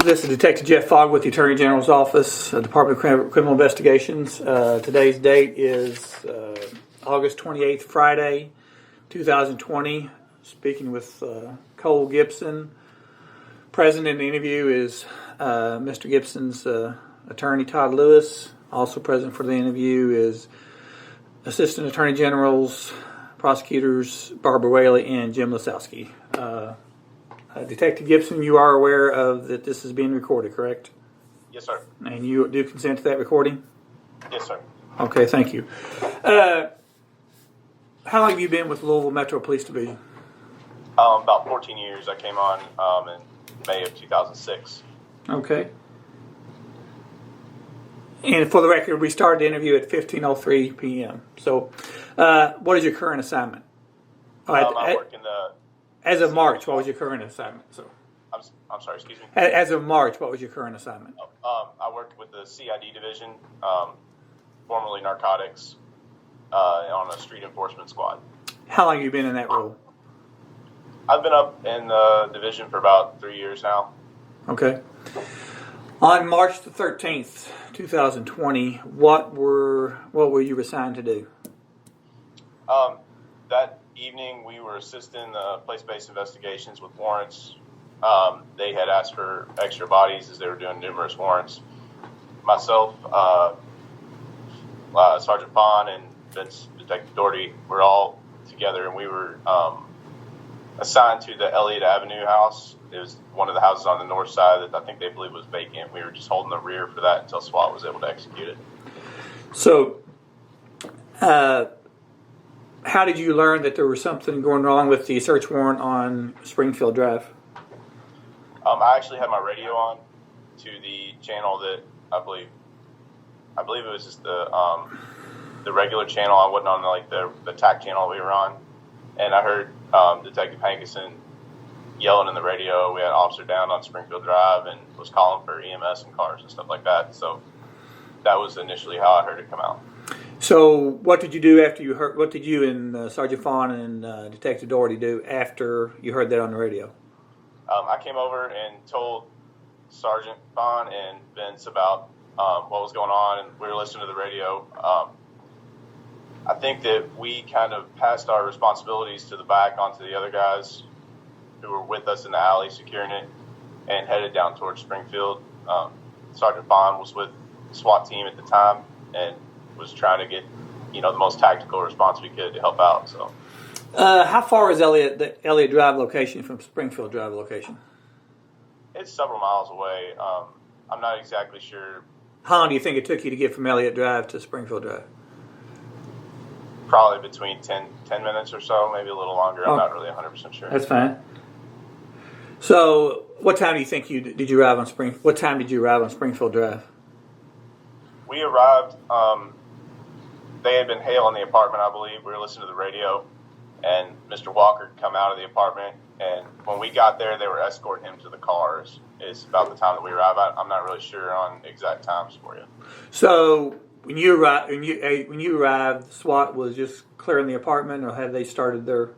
This is Detective Jeff Fogg with the Attorney General's Office, Department of Criminal Investigations. Today's date is August 28th, Friday, 2020. Speaking with Cole Gibson. Present in the interview is Mr. Gibson's attorney, Todd Lewis. Also present for the interview is Assistant Attorney Generals, Prosecutors Barbara Whaley and Jim Lisowski. Detective Gibson, you are aware of that this is being recorded, correct? Yes, sir. And you do consent to that recording? Yes, sir. Okay, thank you. How long have you been with Louisville Metro Police Division? About 14 years. I came on in May of 2006. Okay. And for the record, we started the interview at 15:03 p.m. So, what is your current assignment? I work in the... As of March, what was your current assignment? So, I'm sorry, excuse me? As of March, what was your current assignment? I worked with the CID division, formerly narcotics, on a street enforcement squad. How long have you been in that role? I've been up in the division for about 3 years now. Okay. On March the 13th, 2020, what were you assigned to do? That evening, we were assisting the place-based investigations with warrants. They had asked for extra bodies as they were doing numerous warrants. Myself, Sergeant Bond, and Detective Doherty were all together, and we were assigned to the Elliott Avenue house. It was one of the houses on the north side that I think they believed was vacant. We were just holding the rear for that until SWAT was able to execute it. So, how did you learn that there was something going wrong with the search warrant on Springfield Drive? I actually had my radio on to the channel that I believe it was just the regular channel. I wasn't on like the TAC channel we were on, and I heard Detective Hankerson yelling in the radio. We had an officer down on Springfield Drive and was calling for EMS and cars and stuff like that. So that was initially how I heard it come out. So what did you do after you heard? What did you and Sergeant Fawn and Detective Doherty do after you heard that on the radio? I came over and told Sergeant Fawn and Vince about what was going on, and we were listening to the radio. I think that we kind of passed our responsibilities to the back onto the other guys who were with us in the alley securing it and headed down towards Springfield. Sergeant Fawn was with the SWAT team at the time and was trying to get, the most tactical response we could to help out. So, how far is the Elliott Drive location from Springfield Drive location? It's several miles away. I'm not exactly sure. How long do you think it took you to get from Elliott Drive to Springfield Drive? Probably between 10 minutes or so, maybe a little longer. I'm not really 100% sure. That's fine. So, what time do you think did you arrive on What time did you arrive on Springfield Drive? We arrived. They had been hailing the apartment, I believe. We were listening to the radio, and Mr. Walker had come out of the apartment. And when we got there, they were escorting him to the cars. It's about the time that we arrived. I'm not really sure on exact times for you. So when you arrived, SWAT was just clearing the apartment, or had they started their?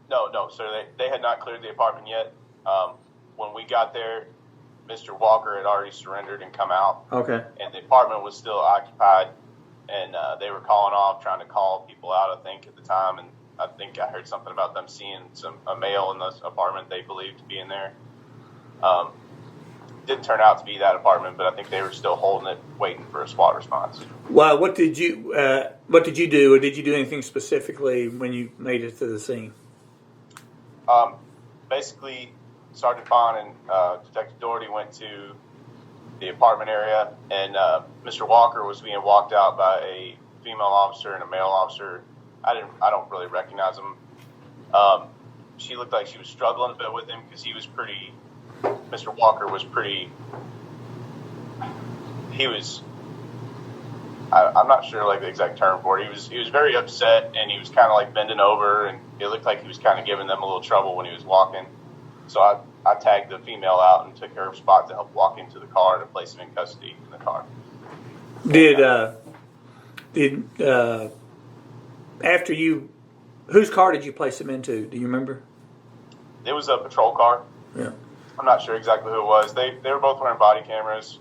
No, sir. They had not cleared the apartment yet. When we got there, Mr. Walker had already surrendered and come out. Okay. And the apartment was still occupied, and they were calling off, trying to call people out, I think, at the time. And I think I heard something about them seeing a male in the apartment they believed to be in there. Didn't turn out to be that apartment, but I think they were still holding it, waiting for a SWAT response. Well, what did you do, or did you do anything specifically when you made it to the scene? Basically, Sergeant Bond and Detective Doherty went to the apartment area, and Mr. Walker was being walked out by a female officer and a male officer. I don't really recognize him. She looked like she was struggling a bit with him because Mr. Walker was pretty. I'm not sure like the exact term for it. He was very upset, and he was kind of like bending over, and it looked like he was kind of giving them a little trouble when he was walking. So I tagged the female out and took her spot to help walk into the car to place him in custody in the car. Whose car did you place him into? Do you remember? It was a patrol car. Yeah. I'm not sure exactly who it was. They were both wearing body cameras.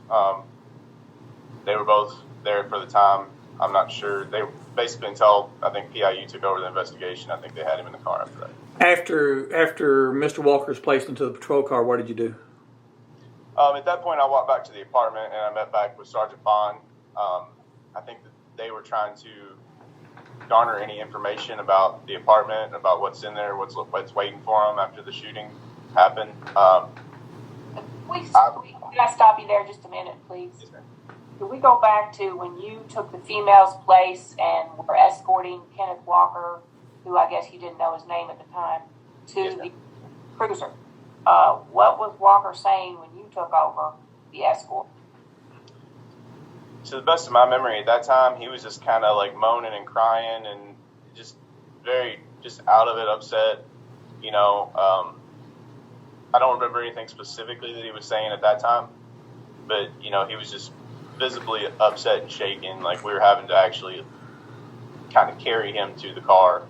They were both there for the time. I'm not sure. They basically, until I think PIU took over the investigation, I think they had him in the car after that. After Mr. Walker's placed into the patrol car, what did you do? At that point, I walked back to the apartment and I met back with Sergeant Bond. I think that they were trying to garner any information about the apartment, about what's in there, what's waiting for them after the shooting happened. Can I stop you there just a minute, please? Yes, ma'am. Could we go back to when you took the female's place and were escorting Kenneth Walker, who I guess you didn't know his name at the time, to Yes, the cruiser? What was Walker saying when you took over the escort? To the best of my memory, at that time, he was just kind of like moaning and crying and just out of it, upset. I don't remember anything specifically that he was saying at that time, but, he was just visibly upset and shaking, like we were having to actually kind of carry him to the car.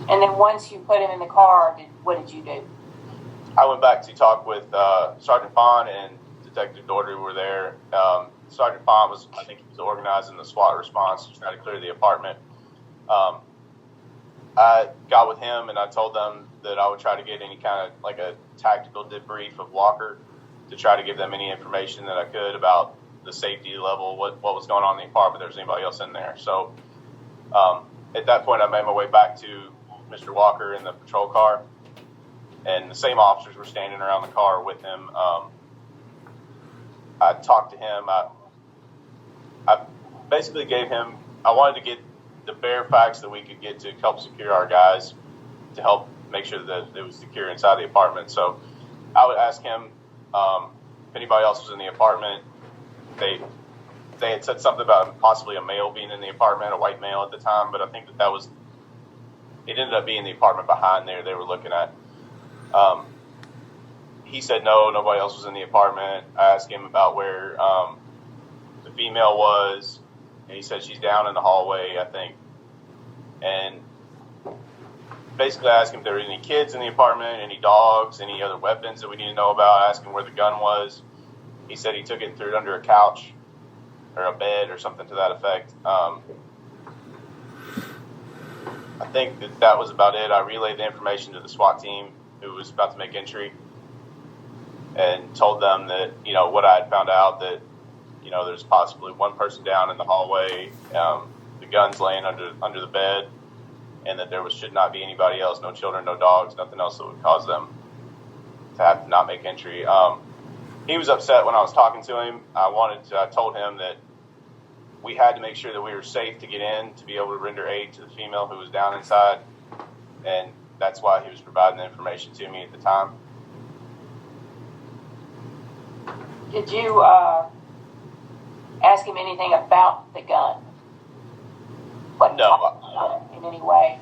And then once you put him in the car, what did you do? I went back to talk with Sergeant Bond and Detective Doherty were there. Sergeant Bond I think he was organizing the SWAT response to try to clear the apartment. I got with him and I told them that I would try to get any kind of like a tactical debrief of Walker to try to give them any information that I could about the safety level, what was going on in the apartment, if there was anybody else in there. So at that point, I made my way back to Mr. Walker in the patrol car, and the same officers were standing around the car with him. I talked to him. I basically gave him, I wanted to get the bare facts that we could get to help secure our guys, to help make sure that it was secure inside the apartment. So I would ask him if anybody else was in the apartment. They had said something about possibly a male being in the apartment, a white male at the time, but I think that was, it ended up being the apartment behind there they were looking at. He said no, nobody else was in the apartment. I asked him about where the female was, and he said she's down in the hallway, I think. And basically I asked him if there were any kids in the apartment, any dogs, any other weapons that we need to know about. I asked him where the gun was. He said he took it and threw it under a couch or a bed or something to that effect. I think that was about it. I relayed the information to the SWAT team who was about to make entry and told them that, what I had found out, that, there's possibly one person down in the hallway, the gun's laying under the bed, and that there should not be anybody else, no children, no dogs, nothing else that would cause them to have to not make entry. He was upset when I was talking to him. I told him that we had to make sure that we were safe to get in, to be able to render aid to the female who was down inside, and that's why he was providing the information to me at the time. Did you ask him anything about the gun? No. In any way?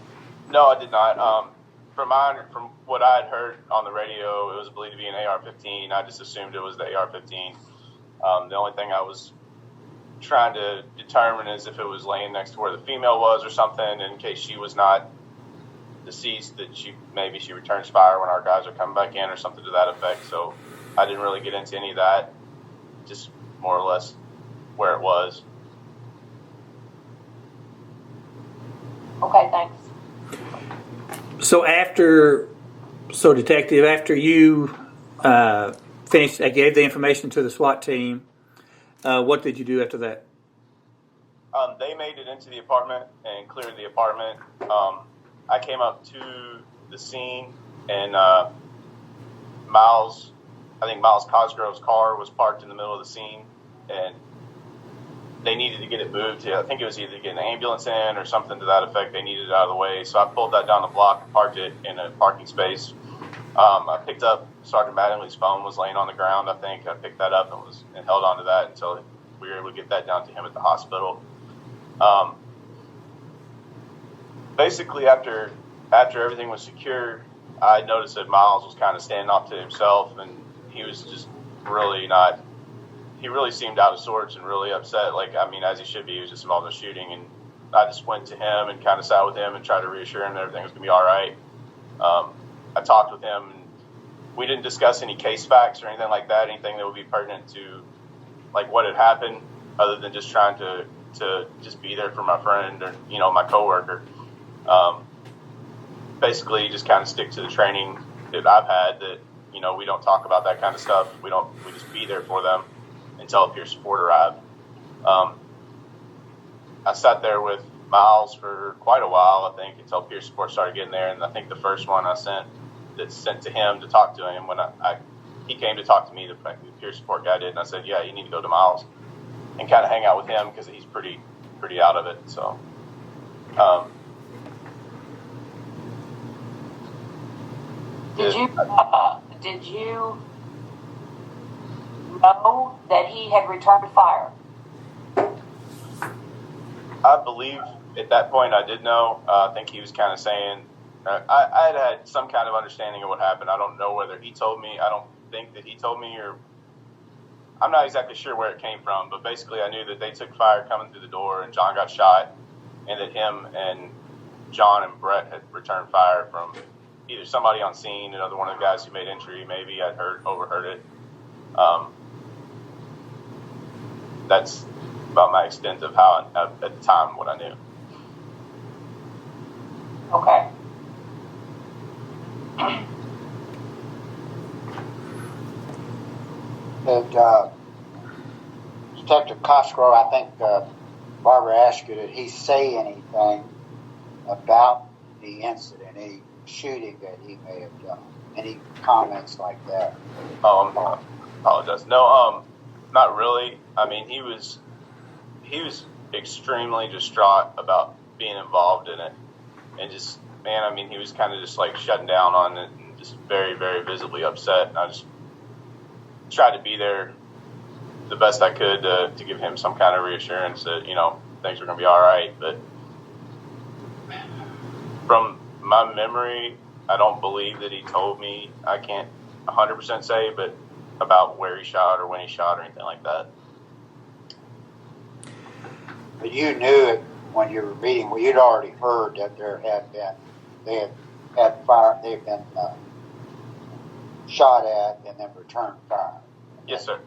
No, I did not. From what I had heard on the radio, it was believed to be an AR-15. I just assumed it was the AR-15. The only thing I was trying to determine is if it was laying next to where the female was or something, in case she was not deceased, that maybe she returns fire when our guys are coming back in or something to that effect. So I didn't really get into any of that, just more or less where it was. Okay, thanks. So detective, after you finished, I gave the information to the SWAT team. What did you do after that? They made it into the apartment and cleared the apartment. I came up to the scene, and Miles Cosgrove's car was parked in the middle of the scene, and they needed to get it moved. I think it was either to get an ambulance in or something to that effect. They needed it out of the way. So I pulled that down the block and parked it in a parking space. I picked up Sergeant Mattingly's phone, was laying on the ground, I think. I picked that up and held on to that until we were able to get that down to him at the hospital. Basically, after everything was secure, I noticed that Miles was kind of standing off to himself, and he was just he really seemed out of sorts and really upset, as he should be. He was just involved in the shooting, and I just went to him and kind of sat with him and tried to reassure him that everything was going to be all right. talked with him, and we didn't discuss any case facts or anything like that, anything that would be pertinent to like what had happened, other than just trying to just be there for my friend or, you know, my coworker. Basically just kind of stick to the training that I've had, that, you know, we don't talk about that kind of stuff. We just be there for them until a peer support arrived. I sat there with Miles for quite a while, I think, until peer support started getting there. And I think the first one I sent to him to talk to him, when he came to talk to me, the peer support guy did, and I said, yeah, you need to go to Miles and kind of hang out with him because he's pretty out of it. So, did you know that he had returned fire? I believe at that point I did know. I think he was kind of saying, I had some kind of understanding of what happened. I don't know whether he told me. I don't think that he told me, or I'm not exactly sure where it came from. But basically, I knew that they took fire coming through the door, and John got shot, and that him and John and Brett had returned fire from either somebody on scene, another one of the guys who made entry. Maybe I'd overheard it. That's about my extent of how at the time what I knew. Okay. Detective Cosgrove, I think Barbara asked you, did he say anything about the incident, any shooting that he may have done? Any comments like that? I apologize. No, not really. I mean, he was extremely distraught about being involved in it, and just, man, I mean, he was kind of just like shutting down on it and just very, very visibly upset. And I just tried to be there the best I could to give him some kind of reassurance that, you know, things were going to be all right. But from my memory, I don't believe that he told me. I can't 100% say, but about where he shot or when he shot or anything like that. But you knew it when you were reading. Well, you'd already heard that they had been shot at and then returned fire. Yes, sir.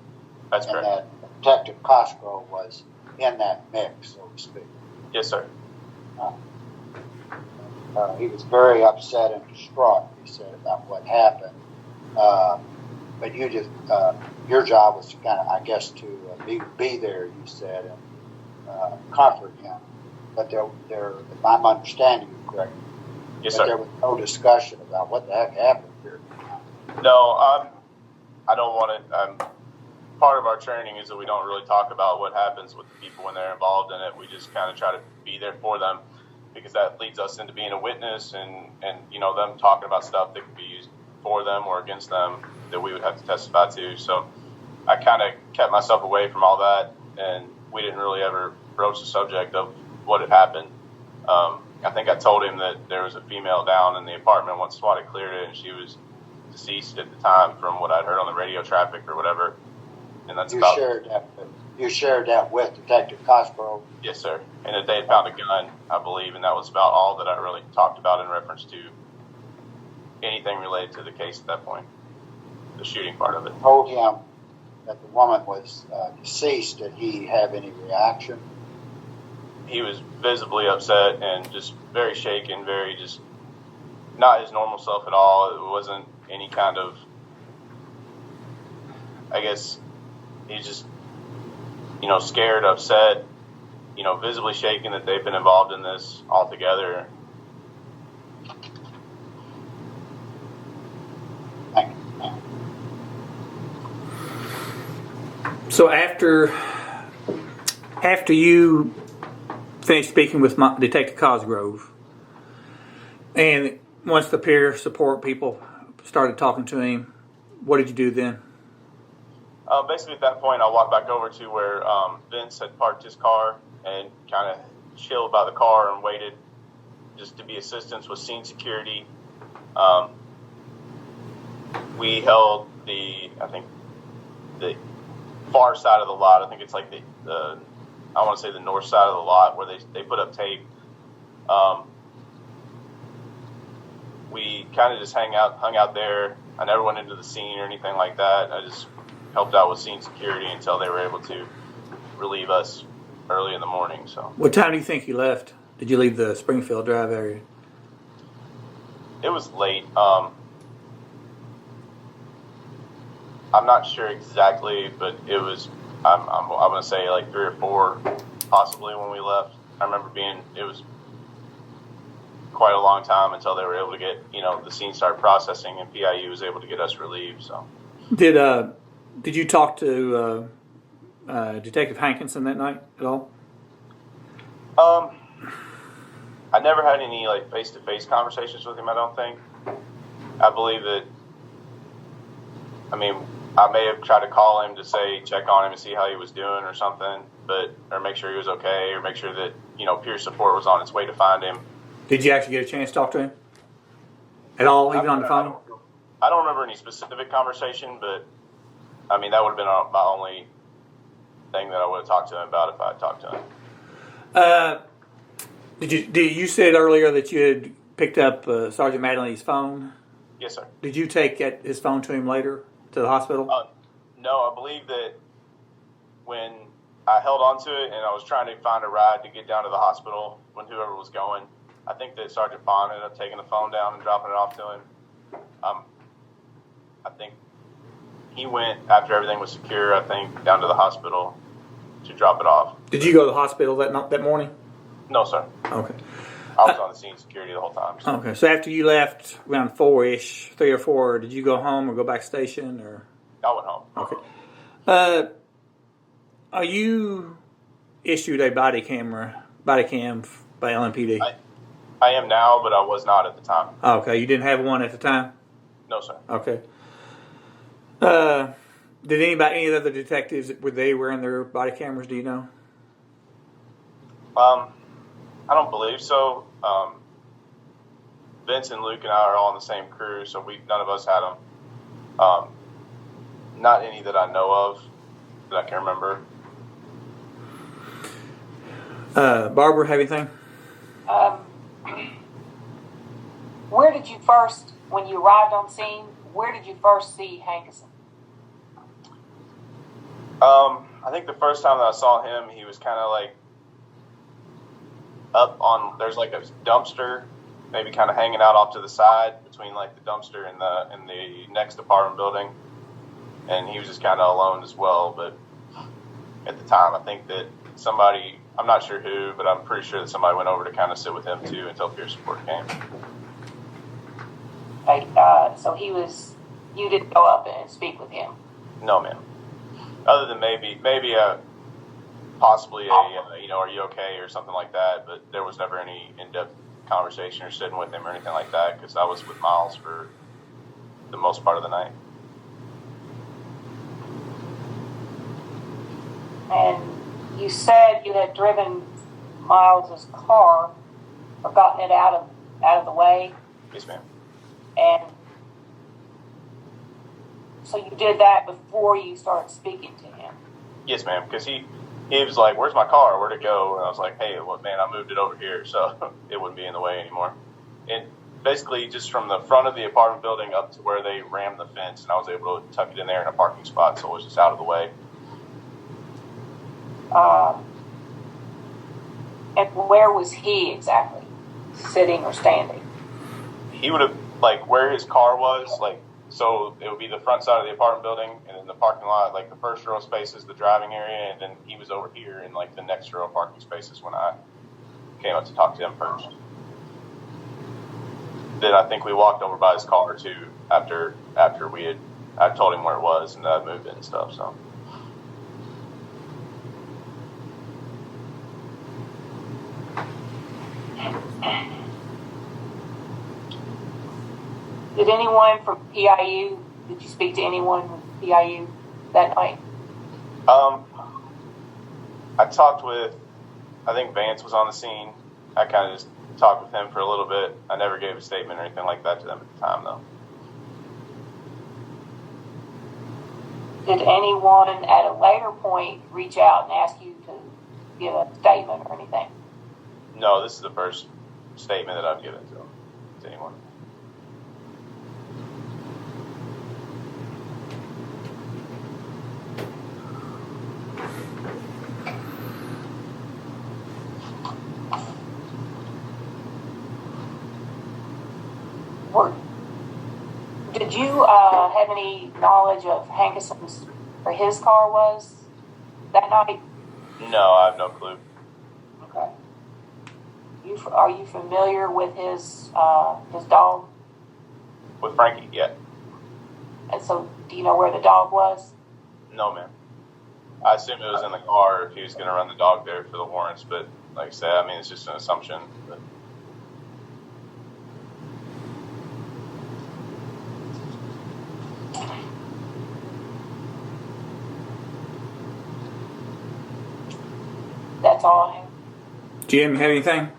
That's correct. And that Detective Cosgrove was in that mix, so to speak. Yes, sir. He was very upset and distraught, he said, about what happened. But you just, your job was to kind of, I guess, to be there, you said, and comfort him. But there, if I'm understanding you correctly, yes, but sir. There was no discussion about what the heck happened here. No, I don't want to. Part of our training is that we don't really talk about what happens with the people when they're involved in it. We just kind of try to be there for them, because that leads us into being a witness and you know, them talking about stuff that could be used for them or against them that we would have to testify to. So I kind of kept myself away from all that, and we didn't really ever broach the subject of what had happened. I think I told him that there was a female down in the apartment once SWAT had cleared it, and she was deceased at the time from what I'd heard on the radio traffic or whatever. And that's You shared that with Detective Cosgrove? Yes, sir. And that they had found a gun, I believe, and that was about all that I really talked about in reference to anything related to the case at that point, the shooting part of it. Told him that the woman was deceased. Did he have any reaction? He was visibly upset and just very shaken, very just not his normal self at all. It wasn't any kind of, I guess, he's just, you know, scared, upset, you know, visibly shaken that they've been involved in this altogether. Thank you. So after you finished speaking with Detective Cosgrove, and once the peer support people started talking to him, what did you do then? Basically, at that point, I walked back over to where Vince had parked his car and kind of chilled by the car and waited just to be assistance with scene security. We held the far side of the lot. I think it's like the I want to say the north side of the lot where they put up tape. we kind of just hung out there. I never went into the scene or anything like that. I just helped out with scene security until they were able to relieve us early in the morning. So, what time do you think you left? Did you leave the Springfield Drive area? it was late. I'm not sure exactly, but it was. I'm going to say like 3 or 4, possibly, when we left. I remember it was quite a long time until they were able to get, the scene started processing, and PIU was able to get us relieved. So, did you talk to Detective Hankinson that night at all? I never had any like face-to-face conversations with him. I don't think. I believe that. I mean, I may have tried to call him to check on him and see how he was doing or something, or make sure he was okay, or make sure that peer support was on its way to find him. Did you actually get a chance to talk to him at all, even on the phone? I don't remember any specific conversation, but I mean that would have been my only thing that I would have talked to him about if I had talked to him. You said earlier that you had picked up Sergeant Madley's phone? Yes, sir. Did you take his phone to him later to the hospital? No, I believe that when I held on to it and I was trying to find a ride to get down to the hospital when whoever was going, I think that Sergeant Bond ended up taking the phone down and dropping it off to him. I think he went, after everything was secure, down to the hospital to drop it off. Did you go to the hospital that morning? No, sir. Okay. I was on the scene security the whole time. So. Okay. So after you left around 4-ish, 3 or 4, did you go home or go back station or? I went home. Okay. Are you issued a body cam by LMPD? I am now, but I was not at the time. Okay. You didn't have one at the time? No, sir. Okay. Did any of the other detectives, were they wearing their body cameras? Do you know? I don't believe so. Vince and Luke and I are all in the same crew, so none of us had them. Not any that I know of that I can remember. Barbara, have anything? Where did you first, when you arrived on scene, where did you first see Hankinson? I think the first time that I saw him, he was kind of like up on. There's like a dumpster, maybe kind of hanging out off to the side between like the dumpster and the next apartment building, and he was just kind of alone as well. But at the time, I think that somebody, I'm not sure who, but I'm pretty sure that somebody went over to kind of sit with him too until peer support came. Okay, so you didn't go up and speak with him? No, ma'am. Other than maybe possibly are you okay or something like that, but there was never any in-depth conversation or sitting with him or anything like that because I was with Miles for the most part of the night. And you said you had driven Miles's car or gotten it out of the way. Yes, ma'am. And so you did that before you started speaking to him? Yes, ma'am, because he was like, where's my car? Where'd it go? And I was like, hey, well, man, I moved it over here, so it wouldn't be in the way anymore. And basically just from the front of the apartment building up to where they rammed the fence, and I was able to tuck it in there in a parking spot, so it was just out of the way. And where was he exactly? Sitting or standing? He would have, like, where his car was, like, so it would be the front side of the apartment building, and then the parking lot, like the first row of spaces, the driving area, and then he was over here in like the next row of parking spaces when I came up to talk to him first. Then I think we walked over by his car too after I told him where it was and I moved it and stuff. So. Did anyone from PIU, did you speak to anyone from PIU that night? I talked with, I think Vance was on the scene. I kind of just talked with him for a little bit. I never gave a statement or anything like that to them at the time, though. Did anyone at a later point reach out and ask you to give a statement or anything? No, this is the first statement that I've given to anyone. Did you have any knowledge of Hankison's, where his car was that night? No, I have no clue. Okay. Are you familiar with his dog? With Frankie, yeah. And so, do you know where the dog was? No, man. I assume it was in the car if he was going to run the dog there for the warrants, but like I said, I mean, it's just an assumption. But That's all I have. Jim, you have anything?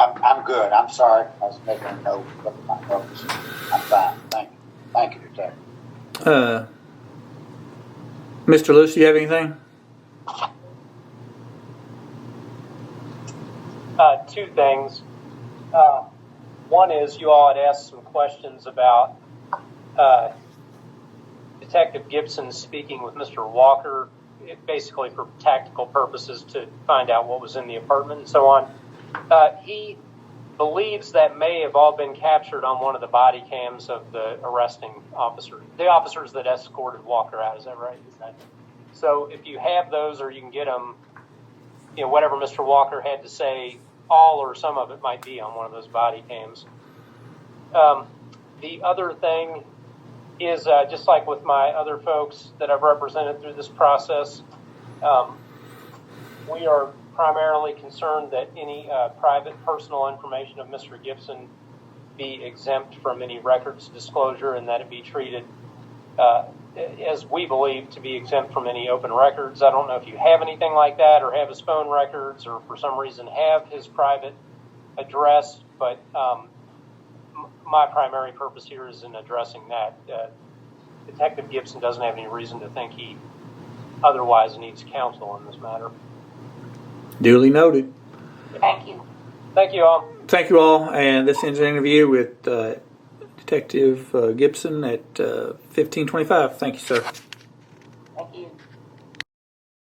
I'm good. I'm sorry. I was making a note of my notes. I'm fine. Thank you. Thank you, Detective. Mr. Lewis, you have anything? Two things. One is you all had asked some questions about Detective Gibson speaking with Mr. Walker, basically for tactical purposes to find out what was in the apartment and so on. He believes that may have all been captured on one of the body cams of the arresting officer, the officers that escorted Walker out. Is that right? So if you have those, or you can get them, you know, whatever Mr. Walker had to say, all or some of it might be on one of those body cams. The other thing is, just like with my other folks that I've represented through this process, we are primarily concerned that any private personal information of Mr. Gibson be exempt from any records disclosure, and that it be treated as we believe to be exempt from any open records. I don't know if you have anything like that, or have his phone records, or for some reason have his private address, but my primary purpose here is in addressing that. Detective Gibson doesn't have any reason to think he otherwise needs counsel in this matter. Duly noted. Thank you. Thank you all. Thank you all, and this ends an interview with Detective Gibson at 15:25. Thank you, sir.